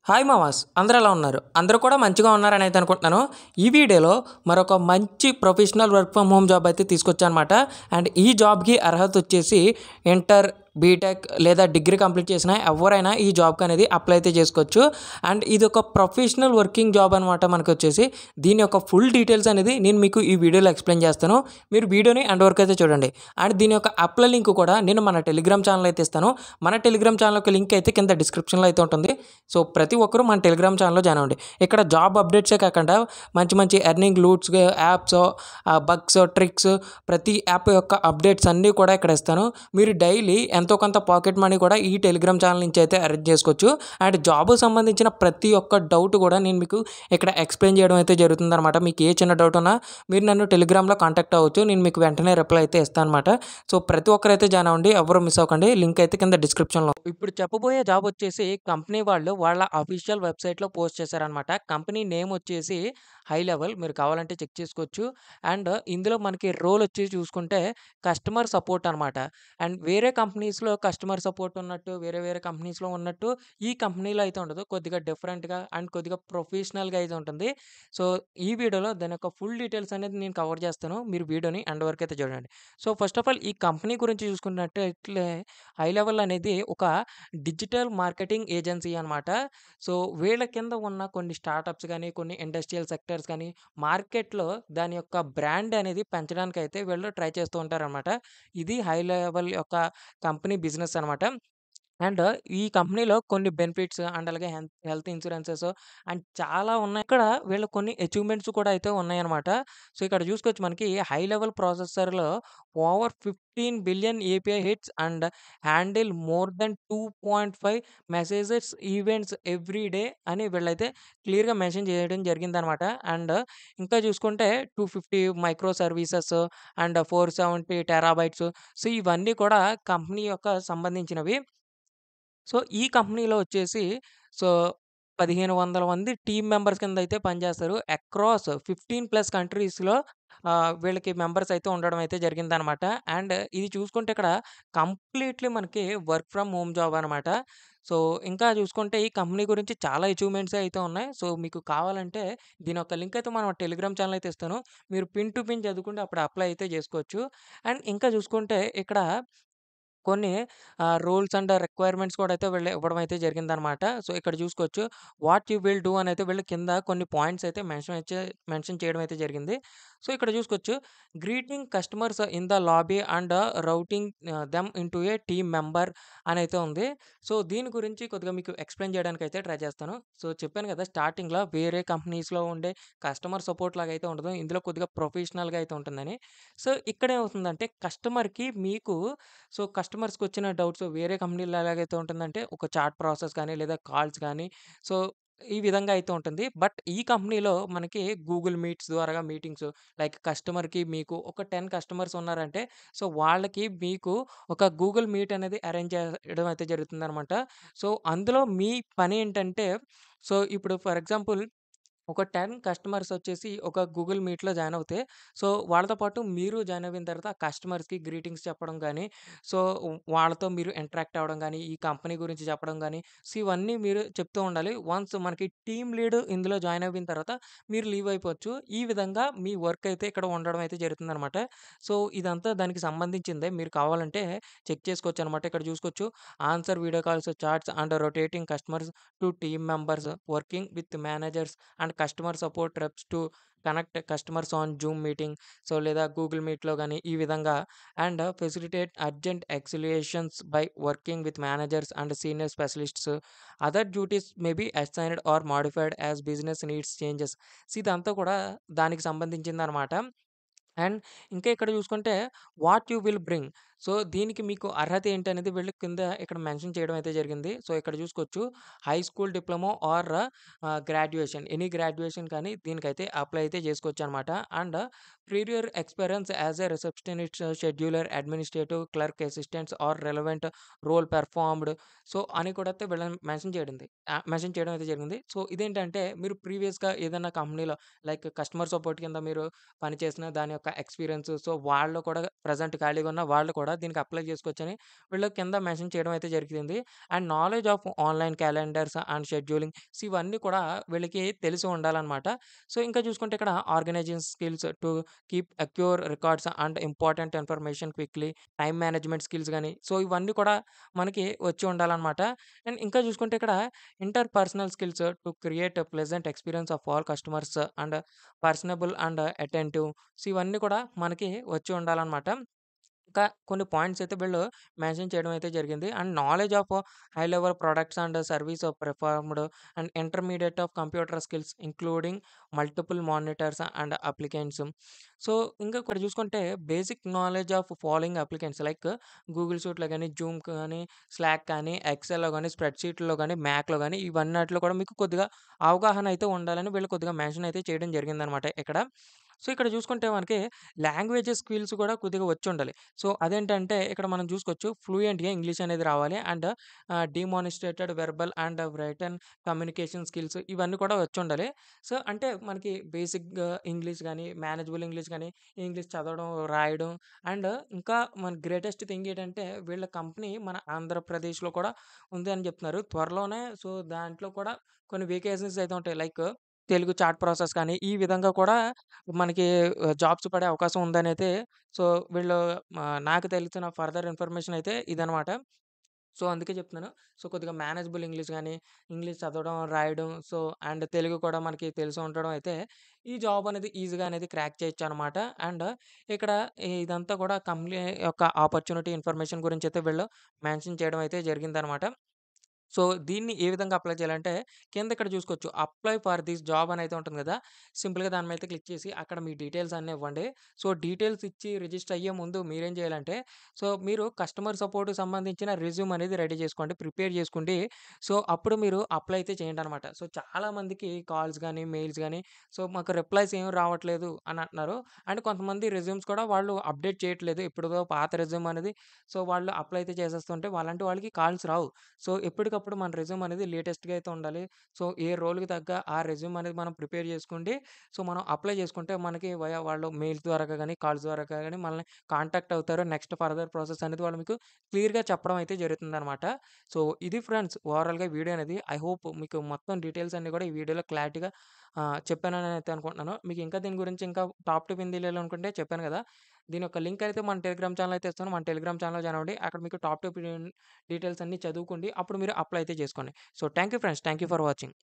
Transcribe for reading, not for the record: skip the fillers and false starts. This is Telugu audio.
హాయ్ మామాస్! అందరూ ఎలా ఉన్నారు? అందరూ కూడా మంచిగా ఉన్నారని అయితే అనుకుంటున్నాను. ఈ వీడియోలో మరొక మంచి professional work from home job అయితే తీసుకొచ్చానమాట. అండ్ ఈ జాబ్‌కి అర్హత వచ్చేసి ఇంటర్, బీటెక్ లేదా డిగ్రీ కంప్లీట్ చేసిన ఎవరైనా ఈ జాబ్‌కి అనేది అప్లై అయితే చేసుకోవచ్చు. అండ్ ఇది ఒక ప్రొఫెషనల్ వర్కింగ్ జాబ్ అనమాట మనకొచ్చేసి. దీని యొక్క ఫుల్ డీటెయిల్స్ అనేది నేను మీకు ఈ వీడియోలో ఎక్స్‌ప్లెయిన్ చేస్తాను. మీరు వీడియోని ఎండ్ వరకు అయితే చూడండి. అండ్ దీని యొక్క అప్లై లింక్ కూడా నేను మన టెలిగ్రామ్ ఛానల్ అయితే ఇస్తాను. మన టెలిగ్రామ్ ఛానల్ యొక్క లింక్ అయితే కింద డిస్క్రిప్షన్‌లో అయితే ఉంటుంది. సో, ప్రతి ఒక్కరు మన టెలిగ్రామ్ ఛానల్‌లో జాయిన్ అవ్వండి. ఇక్కడ జాబ్ అప్డేట్సే కాకుండా మంచి మంచి earning loots, apps, bugs, tricks ప్రతి యాప్ యొక్క అప్డేట్స్ అన్నీ కూడా ఇక్కడ ఇస్తాను. మీరు డైలీ ఎంతో కొంత పాకెట్ మనీ కూడా ఈ టెలిగ్రామ్ ఛానల్ నుంచి అయితే అరేంజ్ చేసుకోవచ్చు. అండ్ జాబ్‌కి సంబంధించిన ప్రతి ఒక్క డౌట్ కూడా నేను మీకు ఇక్కడ ఎక్స్‌ప్లెయిన్ చేయడం అయితే జరుగుతుందనమాట. మీకు ఏ చిన్న డౌట్ ఉన్నా మీరు నన్ను టెలిగ్రామ్‌లో కాంటాక్ట్ అవ్వచ్చు. నేను మీకు వెంటనే రిప్లై అయితే ఇస్తాను అనమాట. సో, ప్రతి ఒక్కరైతే జాయిన్ అవ్వండి. ఎవరు మిస్ అవ్వకండి. లింక్ అయితే కింద డిస్క్రిప్షన్‌లో. ఇప్పుడు చెప్పబోయే జాబ్ వచ్చేసి కంపెనీ వాళ్ళు వాళ్ళ అఫీషియల్ వెబ్‌సైట్‌లో పోస్ట్ చేశారనమాట. కంపెనీ నేమ్ వచ్చేసి హై లెవెల్. మీరు కావాలంటే చెక్ చేసుకోవచ్చు. అండ్ ఇందులో మనకి రోల్ వచ్చి చూసుకుంటే కస్టమర్ సపోర్ట్ అనమాట. అండ్ వేరే కంపెనీస్‌లో కస్టమర్ సపోర్ట్ ఉన్నట్టు, వేరే వేరే కంపెనీస్‌లో ఉన్నట్టు ఈ కంపెనీలో అయితే ఉండదు. కొద్దిగా డిఫరెంట్‌గా అండ్ కొద్దిగా ప్రొఫెషనల్‌గా అయితే ఉంటుంది. సో, ఈ వీడియోలో దాని యొక్క ఫుల్ డీటెయిల్స్ అనేది నేను కవర్ చేస్తాను. మీరు వీడియోని ఎండ్ వరకు అయితే చూడండి. సో, ఫస్ట్ ఆఫ్ ఆల్ ఈ కంపెనీ గురించి చూసుకున్నట్టయితే హై లెవెల్ అనేది ఒక డిజిటల్ మార్కెటింగ్ ఏజెన్సీ అనమాట. సో, వీళ్ళ కింద ఉన్న కొన్ని స్టార్టప్స్ గానీ, కొన్ని ఇండస్ట్రియల్ సెక్టర్స్ గానీ, మార్కెట్‌లో దాని యొక్క బ్రాండ్ అనేది పెంచడానికైతే వీళ్ళు ట్రై చేస్తూ ఉంటారనమాట. ఇది హై లెవెల్ యొక్క కంపెనీ బిజినెస్ అనమాట. అండ్ ఈ కంపెనీలో కొన్ని బెనిఫిట్స్ అండ్ అలాగే హెల్త్ ఇన్సూరెన్సెస్ అండ్ చాలా ఉన్నాయి. ఇక్కడ వీళ్ళ కొన్ని అచీవ్‌మెంట్స్ కూడా అయితే ఉన్నాయన్నమాట. సో, ఇక్కడ చూసుకోవచ్చు మనకి హై లెవెల్ ప్రాసెసర్‌లో over 15 billion API hits and handle more than 2.5 messages events every day అని వీళ్ళైతే క్లియర్‌గా మెన్షన్ చేయడం జరిగిందనమాట. అండ్ ఇంకా చూసుకుంటే 250 micro services and 470 terabytes. So, ఇవన్నీ కూడా కంపెనీ యొక్క సంబంధించినవి. సో, ఈ కంపెనీలో వచ్చేసి సో, 1500 మంది టీమ్ మెంబర్స్ కింద అయితే పనిచేస్తారు. అక్రాస్ 15+ కంట్రీస్‌లో వీళ్ళకి మెంబర్స్ అయితే ఉండడం అయితే జరిగిందనమాట. అండ్ ఇది చూసుకుంటే ఇక్కడ కంప్లీట్‌లీ మనకి వర్క్ ఫ్రమ్ హోమ్ జాబ్ అనమాట. సో, ఇంకా చూసుకుంటే ఈ కంపెనీ గురించి చాలా అచీవ్‌మెంట్స్ అయితే ఉన్నాయి. సో, మీకు కావాలంటే దీని యొక్క లింక్ అయితే మనం టెలిగ్రామ్ ఛానెల్ అయితే ఇస్తాను. మీరు పిన్ టు పిన్ చదువుకుంటే అప్పుడు అప్లై అయితే చేసుకోవచ్చు. అండ్ ఇంకా చూసుకుంటే ఇక్కడ కొన్ని రూల్స్ అండ్ రిక్వైర్మెంట్స్ కూడా అయితే వీళ్ళు ఇవ్వడం అయితే జరిగిందనమాట. సో, ఇక్కడ చూసుకోవచ్చు. వాట్ యూ విల్ డూ అనైతే వీళ్ళు కింద కొన్ని పాయింట్స్ అయితే మెన్షన్ చేయడం అయితే జరిగింది. సో, ఇక్కడ చూసుకోవచ్చు. Greeting customers in the lobby and routing them into a team member అనైతే ఉంది. సో, దీని గురించి కొద్దిగా మీకు ఎక్స్‌ప్లెయిన్ చేయడానికైతే ట్రై చేస్తాను. సో, చెప్పాను కదా! స్టార్టింగ్‌లో వేరే కంపెనీస్‌లో ఉండే కస్టమర్ సపోర్ట్ లాగా అయితే ఉండదు. ఇందులో కొద్దిగా ప్రొఫెషనల్‌గా అయితే ఉంటుందని. సో, ఇక్కడేమవుతుందంటే కస్టమర్‌కి మీకు సో, కస్టమర్స్‌కొచ్చిన డౌట్స్ వేరే కంపెనీలో ఎలాగైతే ఉంటుందంటే, ఒక చాట్ ప్రాసెస్ గానీ, లేదా కాల్స్ గానీ, సో, ఈ విధంగా అయితే ఉంటుంది. బట్ ఈ కంపెనీలో మనకి గూగుల్ మీట్స్ ద్వారాగా మీటింగ్స్ లైక్ కస్టమర్‌కి మీకు ఒక 10 కస్టమర్స్ ఉన్నారంటే, సో, వాళ్ళకి మీకు ఒక గూగుల్ మీట్ అనేది అరేంజ్ చేయడం అయితే జరుగుతుందనమాట. సో, అందులో మీ పనేంటంటే, సో, ఇప్పుడు ఫర్ ఎగ్జాంపుల్ ఒక 10 కస్టమర్స్ వచ్చేసి ఒక గూగుల్ మీట్‌లో జాయిన్ అవుతే, సో, వాళ్ళతో పాటు మీరు జాయిన్ అయిన తర్వాత ఆ కస్టమర్స్‌కి గ్రీటింగ్స్ చెప్పడం గానీ, సో, వాళ్ళతో మీరు ఇంటరాక్ట్ అవ్వడం గానీ, ఈ కంపెనీ గురించి చెప్పడం గానీ, సో, ఇవన్నీ మీరు చెప్తూ ఉండాలి. వన్స్ మనకి టీమ్ లీడ్ ఇందులో జాయిన్ అయిన తర్వాత మీరు లీవ్ అయిపోవచ్చు. ఈ విధంగా మీ వర్క్ అయితే ఇక్కడ ఉండడం అయితే జరుగుతుందనమాట. సో, ఇదంతా దానికి సంబంధించిందే. మీరు కావాలంటే చెక్ చేసుకోవచ్చనమాట. ఇక్కడ చూసుకోవచ్చు. Answer video calls, chats and rotating customers to team members working with managers and customer support reps to connect customers on Zoom meeting. So, లేదా గూగుల్ మీట్‌లో గాని ఈ విధంగా and facilitate urgent escalations by working with managers and senior specialists. Other duties may be assigned or modified as business needs changes. So, ఇదంతా కూడా దానికి సంబంధించిందనమాట. అండ్ ఇంకా ఇక్కడ చూసుకుంటే what you will bring. So, దీనికి మీకు అర్హత ఏంటనేది వీళ్ళు కింద ఇక్కడ మెన్షన్ చేయడం అయితే జరిగింది. సో, ఇక్కడ చూసుకోవచ్చు. High school diploma or graduation any graduation కానీ దీనికైతే అప్లై అయితే చేసుకోవచ్చనమాట. And previous experience as a receptionist, scheduler, administrative clerk assistants or relevant role performed. So, అని కూడా అయితే వీళ్ళని మెన్షన్ చేయడం అయితే జరిగింది. సో, ఇదేంటంటే మీరు ప్రీవియస్‌గా ఏదైనా కంపెనీలో లైక్ కస్టమర్ సపోర్ట్ కింద మీరు పని చేసిన దాని యొక్క ఎక్స్‌పీరియన్స్. సో, వాళ్ళు కూడా ప్రెజెంట్ ఖాళీగా ఉన్న వాళ్ళు కూడా కూడా దీనికి అప్లై చేసుకోవచ్చని వీళ్ళు కింద మెన్షన్ చేయడం అయితే జరిగింది. And knowledge of online calendars and scheduling ఇవన్నీ కూడా వీళ్ళకి తెలిసి ఉండాలనమాట. సో, ఇంకా చూసుకుంటే ఇక్కడ organizing skills to keep accurate records and important information quickly, time management skills గాని, సో, ఇవన్నీ కూడా మనకి వచ్చి ఉండాలనమాట. అండ్ ఇంకా చూసుకుంటే ఇక్కడ interpersonal skills to create a pleasant experience of all customers and personable and attentive. ఇవన్నీ కూడా మనకి వచ్చి ఉండాలనమాట. ఇంకా కొన్ని పాయింట్స్ అయితే వీళ్ళు మెన్షన్ చేయడం అయితే జరిగింది. And knowledge of high level products and service performed and intermediate of computer skills including multiple monitors and applicants. So, ఇంకా ఇక్కడ చూసుకుంటే basic knowledge of following applicants like Google షీట్‌లో గాని, జూమ్ కానీ, స్లాక్ కానీ, ఎక్సెల్‌లో గాని, స్ప్రెడ్‌షీట్‌లో గాని, మ్యాక్‌లో గాని ఇవన్నటిలో కూడా మీకు కొద్దిగా అవగాహన అయితే ఉండాలని వీళ్ళు కొద్దిగా మెన్షన్ అయితే చేయడం జరిగిందనమాట ఇక్కడ. సో, ఇక్కడ చూసుకుంటే మనకి లాంగ్వేజెస్ స్కిల్స్ కూడా కొద్దిగా వచ్చుండాలి. సో, అదేంటంటే ఇక్కడ మనం చూసుకోవచ్చు ఫ్లూయెంట్‌గా ఇంగ్లీష్ అనేది రావాలి. And demonstrated verbal and written communication skills ఇవన్నీ కూడా వచ్చుండాలి. సో, అంటే మనకి బేసిక్‌గా ఇంగ్లీష్ గాని, మేనేజబుల్ ఇంగ్లీష్ గాని, ఇంగ్లీష్ చదవడం, రాయడం అండ్ ఇంకా మన గ్రేటెస్ట్ థింగ్ ఏంటంటే వీళ్ళ కంపెనీ మన ఆంధ్రప్రదేశ్‌లో కూడా ఉంది అని చెప్తున్నారు. త్వరలోనే సో, దాంట్లో కూడా కొన్ని వేకెన్సీస్ అయితే ఉంటాయి. లైక్ తెలుగు చాట్ ప్రాసెస్ కానీ, ఈ విధంగా కూడా మనకి జాబ్స్ పడే అవకాశం ఉందనైతే సో, వీళ్ళు నాకు తెలిసిన ఫర్దర్ ఇన్ఫర్మేషన్ అయితే ఇదనమాట. సో, అందుకే చెప్తున్నాను. సో, కొద్దిగా మేనేజబుల్ ఇంగ్లీష్ గాని, ఇంగ్లీష్ చదవడం, రాయడం సో, అండ్ తెలుగు కూడా మనకి తెలిసి ఉండడం అయితే ఈ జాబ్ అనేది ఈజీగా అనేది క్రాక్ చేయొచ్చనమాట. అండ్ ఇక్కడ ఇదంతా కూడా కంపెనీ యొక్క ఆపర్చునిటీ ఇన్ఫర్మేషన్ గురించైతే వీళ్ళు మెన్షన్ చేయడం అయితే జరిగిందనమాట. సో, దీన్ని ఏ విధంగా అప్లై చేయాలంటే, కింద ఇక్కడ చూసుకోవచ్చు. అప్లై ఫర్ దిస్ జాబ్ అనైతే ఉంటుంది గదా! సింపుల్‌గా దాని మీద క్లిక్ చేసి, అక్కడ మీ డీటెయిల్స్ అన్నీ ఇవ్వండి. సో, డీటెయిల్స్ ఇచ్చి రిజిస్టర్ అయ్యే ముందు మీరేం చేయాలంటే, సో, మీరు కస్టమర్ సపోర్ట్‌కి సంబంధించిన రెజ్యూమ్ అనేది రెడీ చేసుకోండి. ప్రిపేర్ చేసుకోండి. సో, అప్పుడు మీరు అప్లై అయితే చేయండనమాట. సో, చాలామందికి కాల్స్ గానీ, మెయిల్స్ గానీ, సో, మాకు రిప్లైస్ ఏమి రావట్లేదు అని అంటున్నారు. అండ్ కొంతమంది రెజ్యూమ్స్ కూడా వాళ్ళు అప్డేట్ చేయట్లేదు. ఎప్పుడుదో పాత రెజ్యూమ్ అనేది సో, వాళ్ళు అప్లై అయితే చేసేస్తుంటే, వాళ్ళంటి వాళ్ళకి కాల్స్ రావు. సో, ఎప్పటికప్పుడు మన రెజ్యూమ్ అనేది లేటెస్ట్‌గా అయితే ఉండాలి. సో, ఏ రోల్‌కి తగ్గ ఆ రెజ్యూమ్ అనేది మనం ప్రిపేర్ చేసుకోండి. సో, మనం అప్లై చేసుకుంటే మనకి వాళ్ళు మెయిల్స్ ద్వారాగా గాని, కాల్స్ ద్వారాగా గాని మనల్ని కాంటాక్ట్ అవుతారు. నెక్స్ట్ ఫర్దర్ ప్రాసెస్ అనేది వాళ్ళు మీకు క్లియర్‌గా చెప్పడం అయితే జరుగుతుందనమాట. సో, ఇది ఫ్రెండ్స్ ఓవరాల్‌గా వీడియో అనేది. ఐ హోప్ మీకు మొత్తం డీటెయిల్స్ అన్నీ కూడా ఈ వీడియోలో క్లారిటీగా చెప్పానని అయితే అనుకుంటున్నాను. మీకు ఇంకా దీని గురించి ఇంకా టాప్ టిప్ ఏం తెలియాలనుకుంటే చెప్పాను గదా! దీని యొక్క లింక్ అయితే మన టెలిగ్రామ్ ఛానెల్ అయితే ఇస్తాను. మన టెలిగ్రామ్ ఛానెల్‌లో జాయిన్ అవ్వండి. అక్కడ మీకు టాప్ టిప్ డీటెయిల్స్ అన్నీ చదువుకోండి. అప్పుడు మీరు అప్లై అయితే చేసుకోండి. So, thank you friends. Thank you for watching.